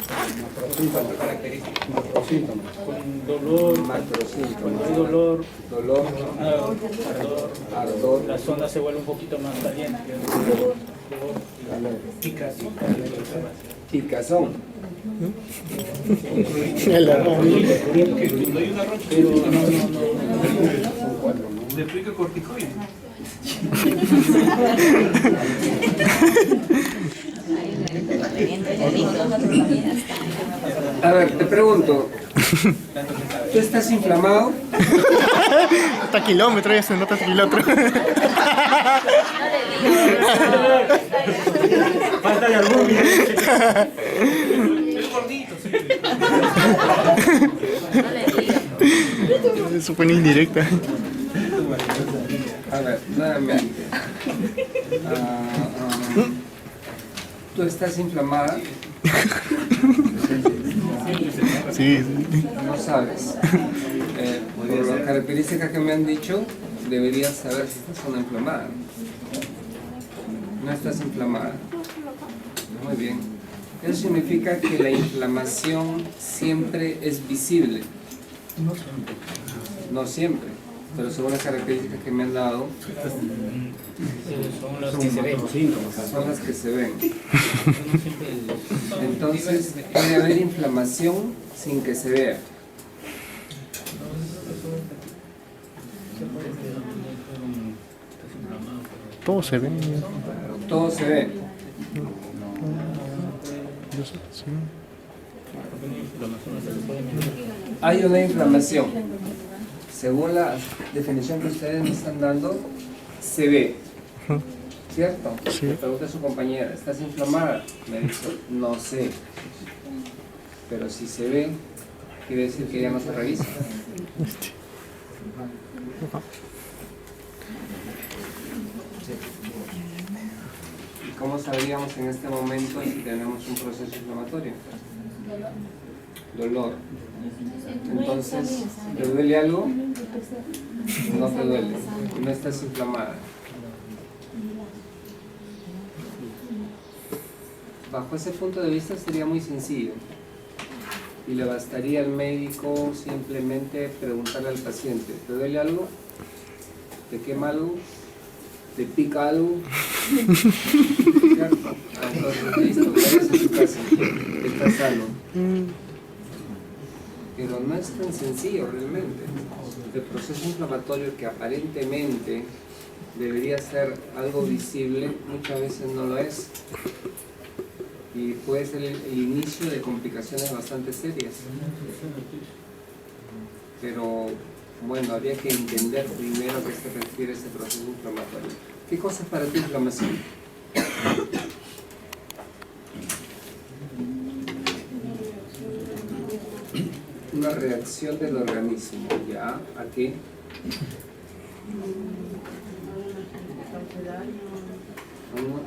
Macrosíntomas características. Macrosíntomas. Con dolor, Macrosíntomas. cuando hay dolor, Dolor, ardor, ardor, la zona se vuelve un poquito más caliente. calor, Picazón. picazón. El arroz. Cuando hay una rocha, Pero no. Son cuatro, ¿no? le aplica corticoide. A ver, te pregunto, ¿tú estás inflamado? Hasta kilómetro, ya se nota hasta kilómetro. Falta de algún Es gordito, sí. Eso fue una indirecta. A ver, nuevamente. ¿Tú estás inflamada? Sí, sí. No sabes. Por las características que me han dicho, deberías saber si estás o no inflamada. No estás inflamada. Muy bien. Eso significa que la inflamación siempre es visible. No siempre. Pero según las características que me han dado, son los que se ven. son las que se ven. Entonces, puede haber inflamación sin que se vea. Todo se ve. Todo se ve. Yo sé que sí. Hay una inflamación. Según la definición que ustedes me están dando, se ve. ¿Cierto? Sí. Le pregunté a su compañera, ¿estás inflamada? Me dijo, no sé. Pero si se ve, quiere decir que ya no se revisa. ¿Y cómo sabríamos en este momento si tenemos un proceso inflamatorio? Dolor. Entonces, ¿te duele algo? No te duele. No estás inflamada. Bajo ese punto de vista sería muy sencillo. Y le bastaría al médico simplemente preguntarle al paciente, ¿te duele algo? ¿Te quema algo? ¿Te pica algo? ¿Cierto? Entonces, listo, vayas a su casa. Está sano. Pero no es tan sencillo realmente. El proceso inflamatorio, que aparentemente debería ser algo visible, muchas veces no lo es. Y puede ser el inicio de complicaciones bastante serias. Pero bueno, habría que entender primero a qué se refiere ese proceso inflamatorio. ¿Qué cosa es para ti inflamación? Una reacción del organismo, ¿ya? ¿A qué?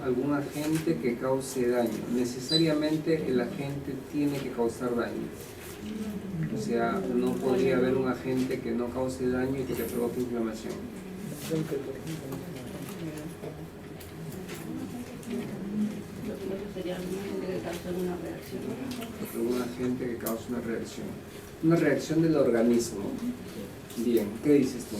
Algún agente que cause daño. Necesariamente el agente tiene que causar daño. O sea, no podría haber un agente que no cause daño y que te provoque inflamación. Un agente que causa una reacción. Una reacción del organismo. Bien, ¿qué dices tú?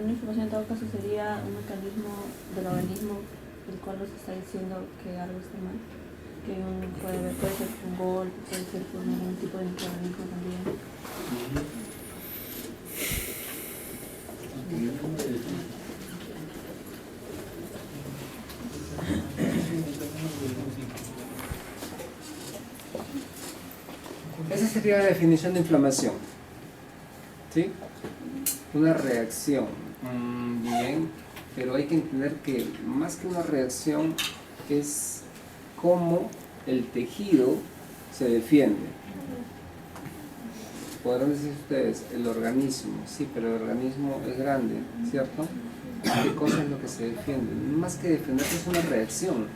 Una inflamación en todo caso sería un mecanismo del organismo el cual nos está diciendo que algo está mal, que puede ser un golpe, puede ser por algún tipo de microorganismo también. Esa sería la definición de inflamación. ¿Sí? Una reacción. Bien, pero hay que entender que más que una reacción es cómo el tejido se defiende. Podrán decir ustedes, el organismo, sí, pero el organismo es grande, ¿cierto? ¿Qué cosa es lo que se defiende? Más que defenderse es una reacción.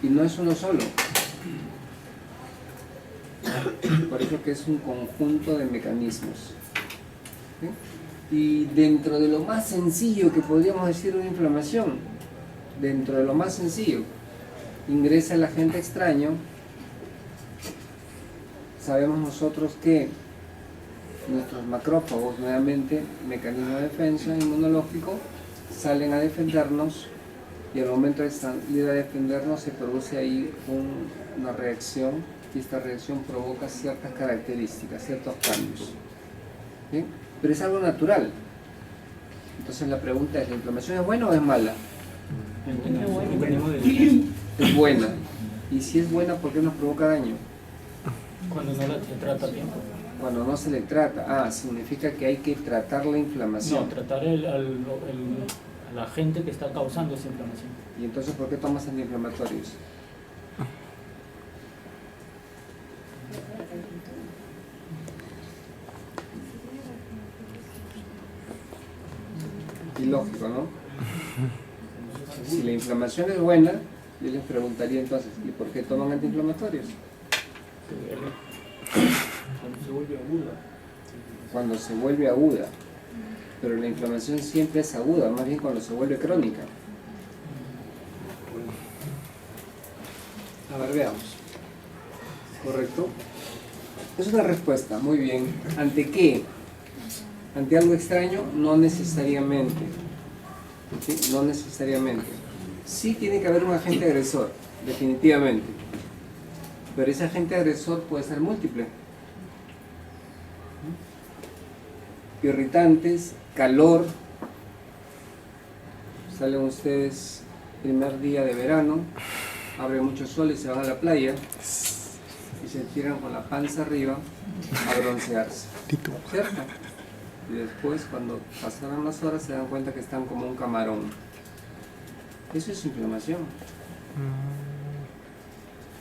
Y no es uno solo. Por eso que es un conjunto de mecanismos. ¿Sí? Y dentro de lo más sencillo que podríamos decir una inflamación, dentro de lo más sencillo, ingresa el agente extraño. Sabemos nosotros que nuestros macrófagos, nuevamente, mecanismo de defensa inmunológico, salen a defendernos y al momento de salir a defendernos se produce ahí una reacción y esta reacción provoca ciertas características, ciertos cambios. ¿Sí? Pero es algo natural. Entonces la pregunta es, ¿la inflamación es buena o es mala? Es buena. Y si es buena, ¿por qué nos provoca daño? Cuando no se trata bien. Cuando no se le trata. Significa que hay que tratar la inflamación. No, tratar al agente que está causando esa inflamación. ¿Y entonces por qué tomas antiinflamatorios? Ilógico, ¿no? Si la inflamación es buena, yo les preguntaría entonces, ¿y por qué toman antiinflamatorios? Cuando se vuelve aguda. Pero la inflamación siempre es aguda, más bien cuando se vuelve crónica. A ver, veamos. ¿Correcto? Es una respuesta, muy bien. ¿Ante qué? ¿Ante algo extraño? No necesariamente. ¿Sí? No necesariamente. Sí tiene que haber un agente agresor, definitivamente. Pero ese agente agresor puede ser múltiple. Irritantes, calor. Salen ustedes primer día de verano, abre mucho sol y se van a la playa y se tiran con la panza arriba a broncearse. ¿Cierto? Y después, cuando pasaron las horas, se dan cuenta que están como un camarón. Eso es inflamación.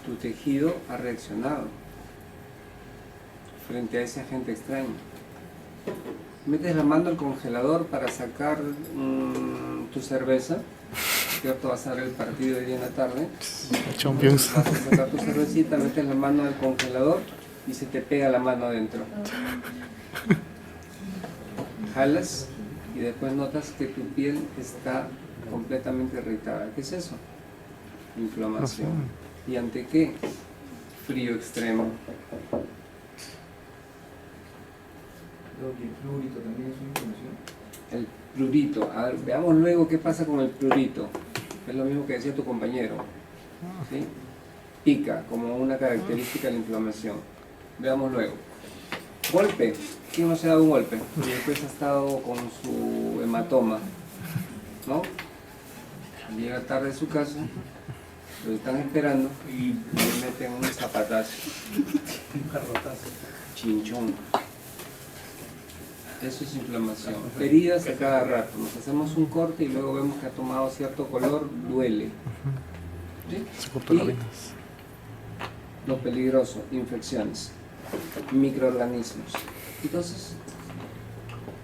Tu tejido ha reaccionado frente a ese agente extraño. Metes la mano al congelador para sacar tu cerveza, ¿cierto? Vas a ver el partido de hoy en la tarde. Champions. Vas a sacar tu cervecita, metes la mano al congelador y se te pega la mano adentro. Jalas y después notas que tu piel está completamente irritada. ¿Qué es eso? Inflamación. ¿Y ante qué? Frío extremo. ¿Y el prurito también es una inflamación? El prurito. A ver, veamos luego qué pasa con el prurito. Es lo mismo que decía tu compañero. ¿Sí? Pica como una característica de la inflamación. Veamos luego. Golpe. ¿Quién no se ha dado un golpe? Y después ha estado con su hematoma. ¿No? Llega tarde a su casa, lo están esperando y le meten un zapatazo. Un garrotazo. Chinchón. Eso es inflamación. Heridas a cada rato. Nos hacemos un corte y luego vemos que ha tomado cierto color, duele. ¿Sí? Se cortó las Y venas. lo peligroso, infecciones, microorganismos. Entonces,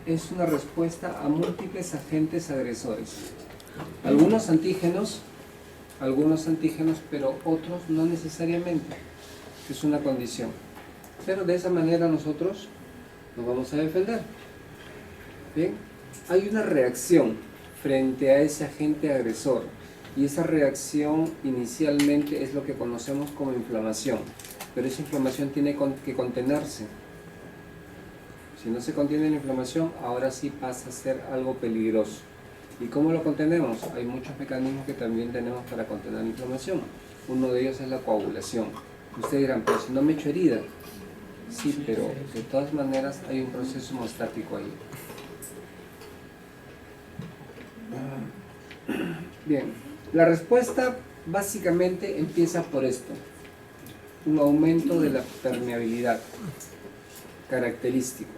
es una respuesta a múltiples agentes agresores. Algunos antígenos, pero otros no necesariamente. Es una condición. Pero de esa manera nosotros nos vamos a defender. ¿Bien? Hay una reacción frente a ese agente agresor y esa reacción inicialmente es lo que conocemos como inflamación, pero esa inflamación tiene que contenerse. Si no se contiene la inflamación, ahora sí pasa a ser algo peligroso. ¿Y cómo lo contenemos? Hay muchos mecanismos que también tenemos para contener la inflamación. Uno de ellos es la coagulación. Ustedes dirán, pero si no me echo herida. Sí, pero de todas maneras hay un proceso hemostático ahí. Bien, la respuesta básicamente empieza por esto. Un aumento de la permeabilidad característico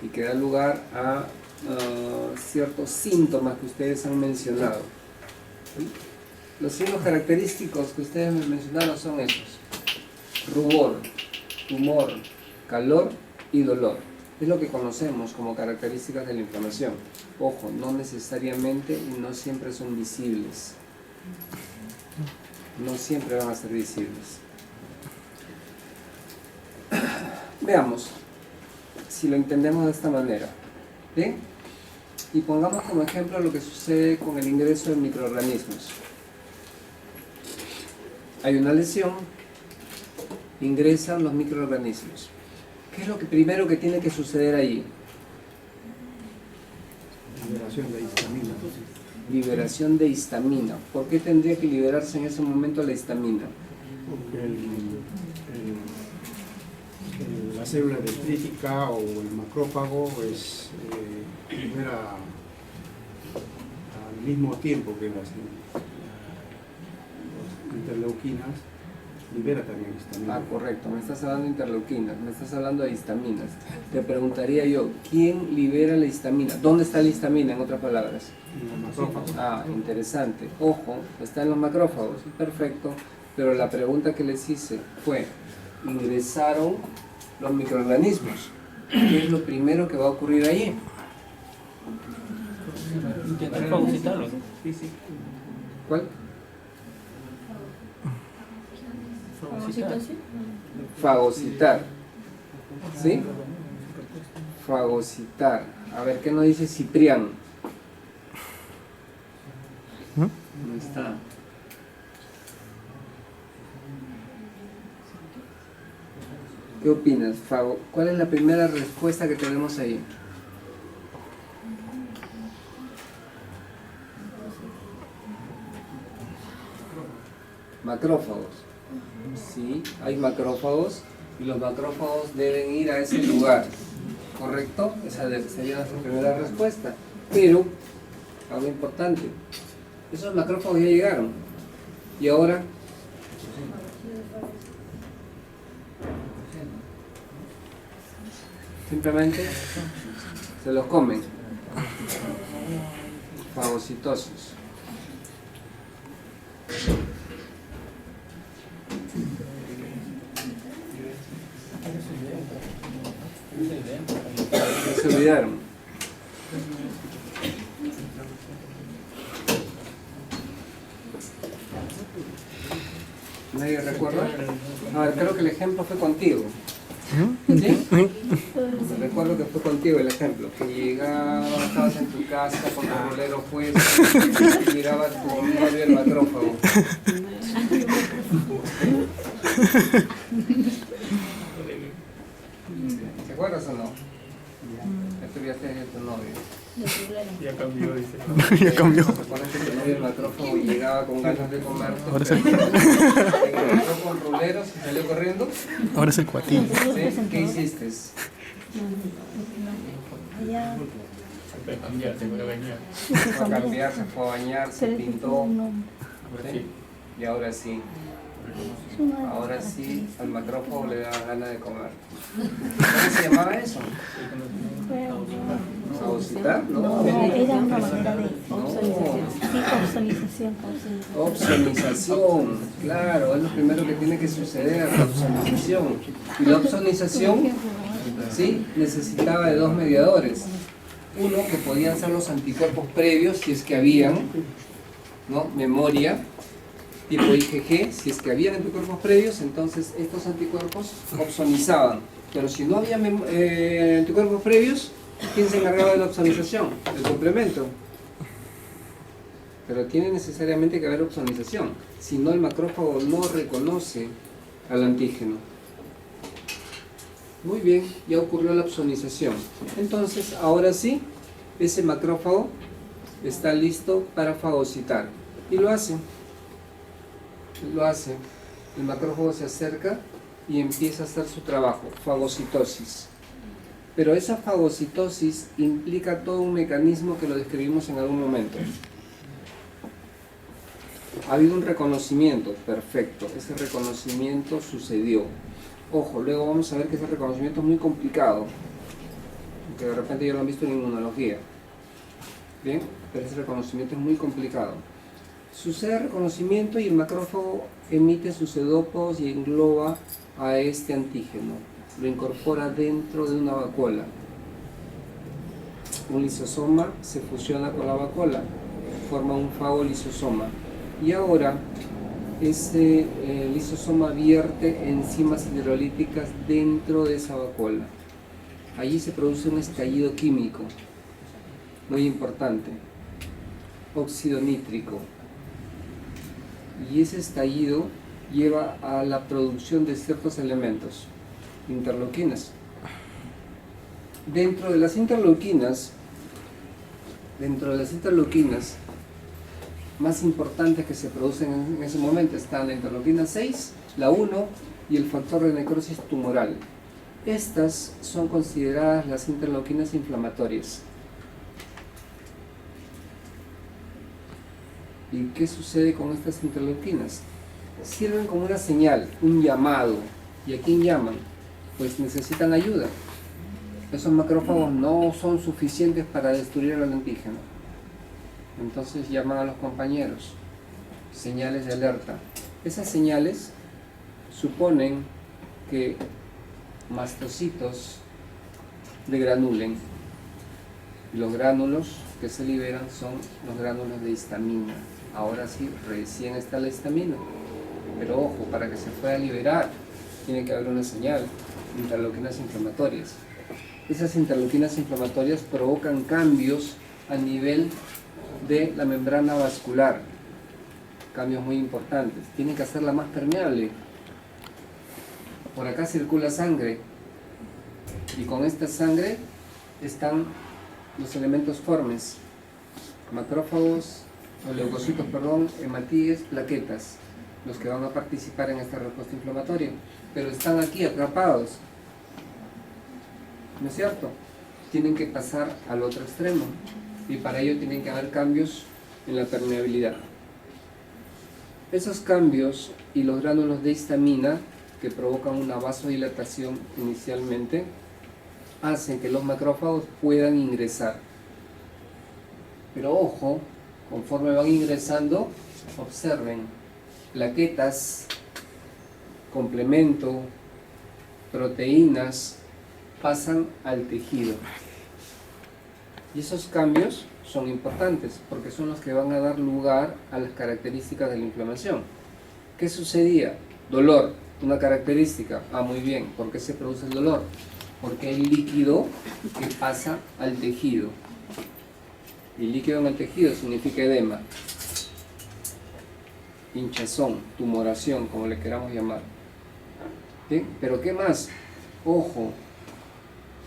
y que da lugar a ciertos síntomas que ustedes han mencionado. ¿Sí? Los signos característicos que ustedes me mencionaron son estos: rubor, tumor, calor y dolor. Es lo que conocemos como características de la inflamación. Ojo, no necesariamente y no siempre son visibles. No siempre van a ser visibles. Veamos si lo entendemos de esta manera. ¿Bien? Y pongamos como ejemplo lo que sucede con el ingreso de microorganismos. Hay una lesión, ingresan los microorganismos. ¿Qué es lo primero que tiene que suceder allí? Liberación de histamina. Liberación de histamina. ¿Por qué tendría que liberarse en ese momento la histamina? Porque la célula dendrítica o el macrófago libera al mismo tiempo que las interleuquinas, libera también histamina. Ah, correcto, me estás hablando de interleuquinas, me estás hablando de histaminas. Te preguntaría yo, ¿quién libera la histamina? ¿Dónde está la histamina, en otras palabras? En los macrófagos. Ah, interesante. Ojo, está en los macrófagos, perfecto. Pero la pregunta que les hice fue, ingresaron los microorganismos. ¿Qué es lo primero que va a ocurrir allí? Intentar fagocitarlos. ¿Cuál? ¿Fagocitosis? Fagocitar. ¿Sí? Fagocitar. A ver, ¿qué nos dice Ciprián? No está. ¿Qué opinas? ¿Cuál es la primera respuesta que tenemos ahí? Macrófagos. Sí, hay macrófagos y los macrófagos deben ir a ese lugar. ¿Correcto? Esa sería nuestra primera respuesta. Pero, algo importante, esos macrófagos ya llegaron. Y ahora, simplemente se los comen. Fagocitosis. Se olvidaron. ¿Nadie recuerda? A ver, creo que el ejemplo fue contigo. ¿Sí? Recuerdo que fue contigo el ejemplo, que llegabas, estabas en tu casa con tu bolero puesto y mirabas tu novio el macrófago. ¿Te acuerdas o no? Esto ya te tu novio. Ya cambió, dice. Ya cambió. ¿Te acuerdas que tu novio el macrófago y llegaba con ganas de comer? Ahora es el, Encontró con ruleros y salió corriendo. ahora es el cuatillo. ¿Sí? ¿Qué hiciste? Ella Se puede cambiar, se puede bañar. Fue a cambiar, se fue a bañar, se pintó. ¿Sí? Sí. Y ahora sí. Ahora sí, al macrófago le da ganas de comer. ¿Cómo se llamaba eso? ¿Fagocitar? No. era una manera de opsonización. Sí, opsonización. Opsonización, claro, es lo primero que tiene que suceder, la opsonización. Y la opsonización, ¿sí? Necesitaba de dos mediadores. Uno, que podían ser los anticuerpos previos, si es que habían, ¿no? Memoria, tipo IgG, si es que habían anticuerpos previos, entonces estos anticuerpos opsonizaban. Pero si no había anticuerpos previos, ¿quién se encargaba de la opsonización? El complemento. Pero tiene necesariamente que haber opsonización, si no el macrófago no reconoce al antígeno. Muy bien, ya ocurrió la opsonización. Entonces, ahora sí, ese macrófago está listo para fagocitar. Y lo hace. Lo hace. El macrófago se acerca y empieza a hacer su trabajo, fagocitosis. Pero esa fagocitosis implica todo un mecanismo que lo describimos en algún momento. Ha habido un reconocimiento, perfecto, ese reconocimiento sucedió. Ojo, luego vamos a ver que ese reconocimiento es muy complicado, que de repente ya lo han visto en inmunología. Bien, pero ese reconocimiento es muy complicado. Sucede el reconocimiento y el macrófago emite sus sedópodos y engloba a este antígeno, lo incorpora dentro de una vacuola. Un lisosoma se fusiona con la vacuola, forma un fagolisosoma. Y ahora ese lisosoma vierte enzimas hidrolíticas dentro de esa vacuola. Allí se produce un estallido químico. muy importante, óxido nítrico. Y ese estallido lleva a la producción de ciertos elementos, interleuquinas. Dentro de las interleuquinas más importantes que se producen en ese momento están la interleuquina 6, la 1 y el factor de necrosis tumoral. Estas son consideradas las interleuquinas inflamatorias. ¿Y qué sucede con estas interleuquinas? Sirven como una señal, un llamado. ¿Y a quién llaman? Pues necesitan ayuda. Esos macrófagos no son suficientes para destruir al antígeno. Entonces llaman a los compañeros. Señales de alerta. Esas señales suponen que mastocitos degranulen. Y los gránulos que se liberan son los gránulos de histamina. Ahora sí, recién está la histamina. Pero ojo, para que se pueda liberar, tiene que haber una señal, interleuquinas inflamatorias. Esas interleuquinas inflamatorias provocan cambios a nivel de la membrana vascular. Cambios muy importantes. Tienen que hacerla más permeable. Por acá circula sangre. Y con esta sangre están los elementos formes. Macrófagos, o leucocitos, perdón, hematíes, plaquetas. Los que van a participar en esta respuesta inflamatoria. Pero están aquí atrapados. ¿No es cierto? Tienen que pasar al otro extremo y para ello tienen que haber cambios en la permeabilidad. Esos cambios y los gránulos de histamina que provocan una vasodilatación inicialmente hacen que los macrófagos puedan ingresar. Pero ojo, conforme van ingresando, observen, plaquetas, complemento, proteínas, pasan al tejido. Y esos cambios son importantes porque son los que van a dar lugar a las características de la inflamación. ¿Qué sucedía? Dolor, una característica. Ah, muy bien. ¿Por qué se produce el dolor? Porque hay líquido que pasa al tejido. Y líquido en el tejido significa edema, hinchazón, tumoración, como le queramos llamar. ¿Sí? Pero ¿qué más? Ojo,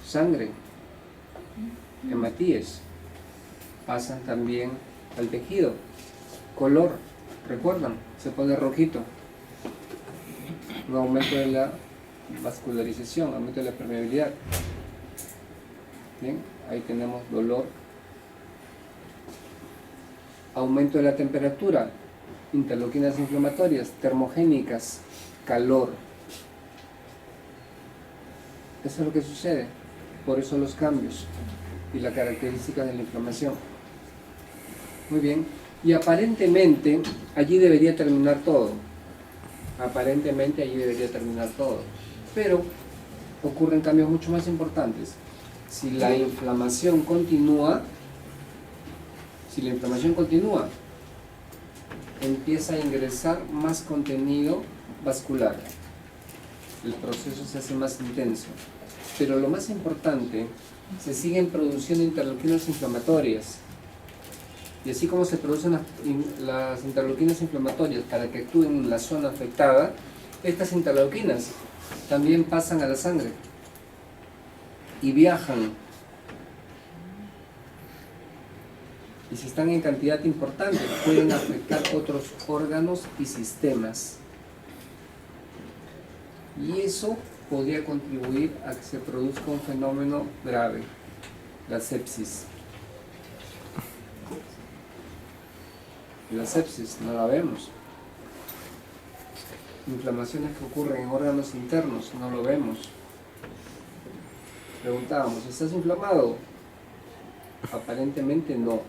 sangre, hematíes, pasan también al tejido. Color, recuerdan, se pone rojito. Un aumento de la vascularización, aumento de la permeabilidad. Bien, ahí tenemos dolor. Aumento de la temperatura, interleuquinas inflamatorias, termogénicas, calor. Eso es lo que sucede. Por eso los cambios y la característica de la inflamación. Muy bien. Y aparentemente allí debería terminar todo. Aparentemente allí debería terminar todo. Pero ocurren cambios mucho más importantes. Si la inflamación continúa, empieza a ingresar más contenido vascular. El proceso se hace más intenso. Pero lo más importante, se siguen produciendo interleuquinas inflamatorias. Y así como se producen las interleuquinas inflamatorias para que actúen en la zona afectada, estas interleuquinas también pasan a la sangre y viajan. Y si están en cantidad importante, pueden afectar otros órganos y sistemas. Y eso podría contribuir a que se produzca un fenómeno grave, la sepsis. La sepsis no la vemos. Inflamaciones que ocurren en órganos internos, no lo vemos. Preguntábamos, ¿estás inflamado? Aparentemente no,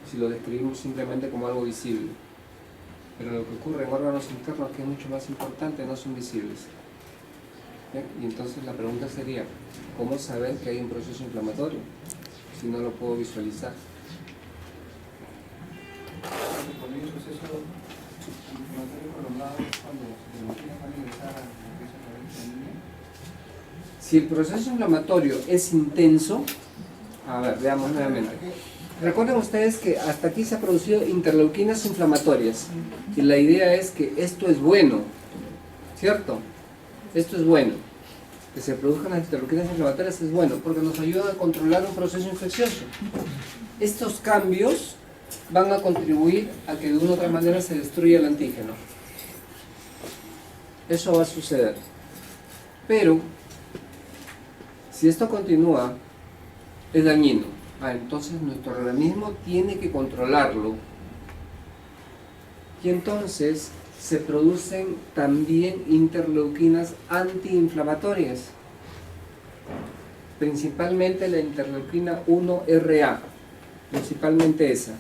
si lo describimos simplemente como algo visible. Pero lo que ocurre en órganos internos, que es mucho más importante, no son visibles. ¿Bien? Y entonces la pregunta sería, ¿cómo saber que hay un proceso inflamatorio si no lo puedo visualizar? Cuando hay un proceso inflamatorio prolongado, cuando se van a ingresar a lo que es la anemia. Si el proceso inflamatorio es intenso, a ver, veamos nuevamente. recuerden ustedes que hasta aquí se ha producido interleuquinas inflamatorias y la idea es que esto es bueno, ¿cierto? Esto es bueno, que se produzcan las interleuquinas inflamatorias es bueno porque nos ayudan a controlar un proceso infeccioso. Estos cambios van a contribuir a que de una u otra manera se destruya el antígeno. Eso va a suceder. Pero, si esto continúa, es dañino. Entonces nuestro organismo tiene que controlarlo. Y entonces se producen también interleuquinas antiinflamatorias. Principalmente la interleuquina 1RA. Principalmente esa.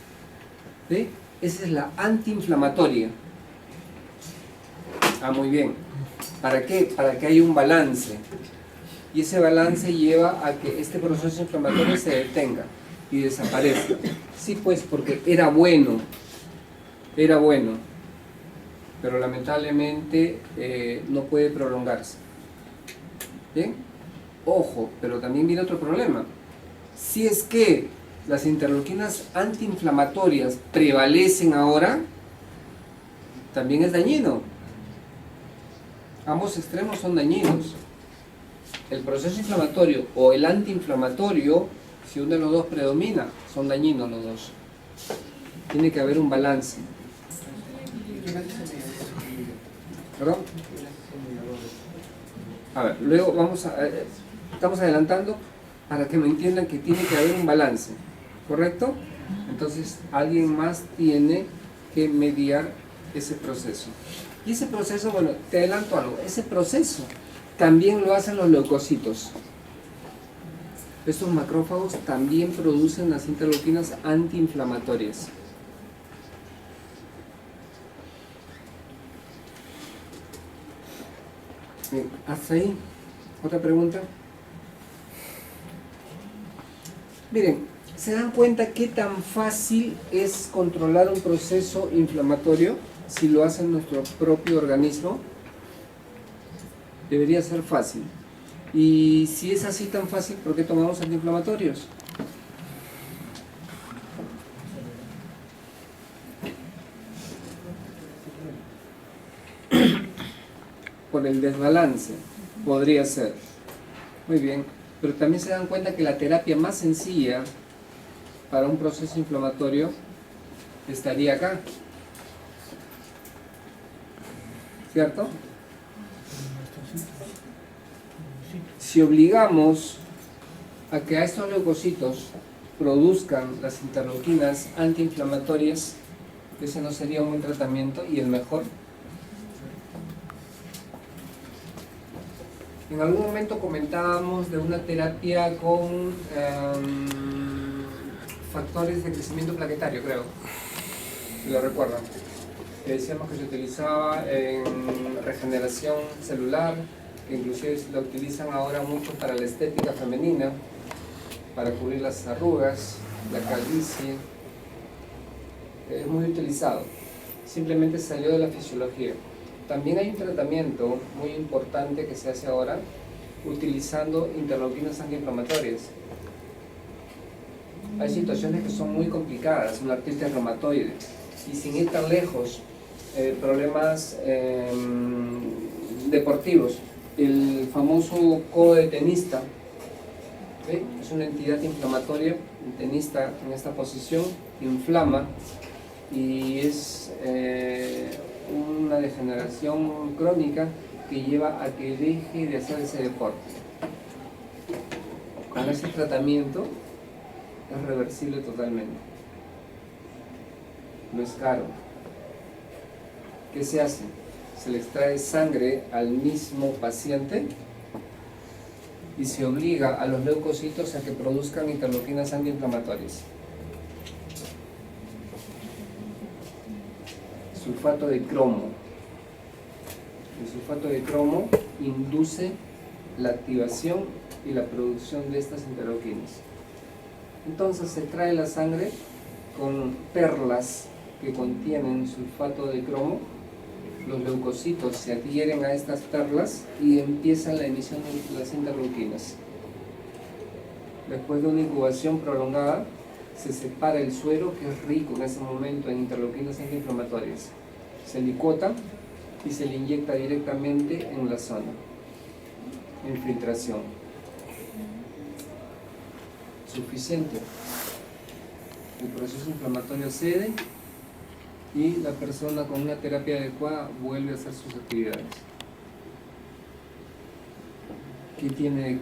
¿Sí? Esa es la antiinflamatoria. Muy bien. ¿Para qué? Para que haya un balance. Y ese balance lleva a que este proceso inflamatorio se detenga y desaparezca. Sí, pues, porque era bueno, pero lamentablemente no puede prolongarse. ¿Bien? Ojo, pero también viene otro problema. Si es que las interleuquinas antiinflamatorias prevalecen ahora, también es dañino. Ambos extremos son dañinos. El proceso inflamatorio o el antiinflamatorio, si uno de los dos predomina, son dañinos los dos. Tiene que haber un balance. ¿Perdón? A ver, luego estamos adelantando para que me entiendan que tiene que haber un balance, ¿correcto? Entonces alguien más tiene que mediar ese proceso. Y ese proceso, bueno, te adelanto algo, ese proceso también lo hacen los leucocitos. Estos macrófagos también producen las interleuquinas antiinflamatorias. Bien, hasta ahí. ¿Otra pregunta? Miren, ¿se dan cuenta qué tan fácil es controlar un proceso inflamatorio si lo hace nuestro propio organismo? Debería ser fácil. Y si es así tan fácil, ¿por qué tomamos antiinflamatorios? Por el desbalance, podría ser. Muy bien, pero también se dan cuenta que la terapia más sencilla para un proceso inflamatorio estaría acá. ¿Cierto? Si obligamos a que a estos leucocitos produzcan las interleuquinas antiinflamatorias, ese no sería un buen tratamiento y el mejor. En algún momento comentábamos de una terapia con factores de crecimiento plaquetario, creo, si lo recuerdan. Que decíamos que se utilizaba en regeneración celular, que inclusive lo utilizan ahora mucho para la estética femenina, para cubrir las arrugas, la calvicie. Es muy utilizado, simplemente salió de la fisiología. También hay un tratamiento muy importante que se hace ahora utilizando interleuquinas antiinflamatorias. Hay situaciones que son muy complicadas, una artritis reumatoide, y sin ir tan lejos, problemas deportivos. El famoso codo de tenista, ¿sí? Es una entidad inflamatoria, el tenista en esta posición inflama y es una degeneración crónica que lleva a que deje de hacer ese deporte. Con ese tratamiento es reversible totalmente. No es caro. ¿Qué se hace? Se le extrae sangre al mismo paciente y se obliga a los leucocitos a que produzcan interleuquinas antiinflamatorias. Sulfato de cromo. El sulfato de cromo induce la activación y la producción de estas interleuquinas. Entonces se trae la sangre con perlas que contienen sulfato de cromo. Los leucocitos se adhieren a estas perlas y empiezan la emisión de las interleuquinas. Después de una incubación prolongada, se separa el suero, que es rico en ese momento en interleuquinas antiinflamatorias. Se licota y se le inyecta directamente en la zona. Infiltración. Suficiente. El proceso inflamatorio cede y la persona con una terapia adecuada vuelve a hacer sus actividades. ¿Qué tiene de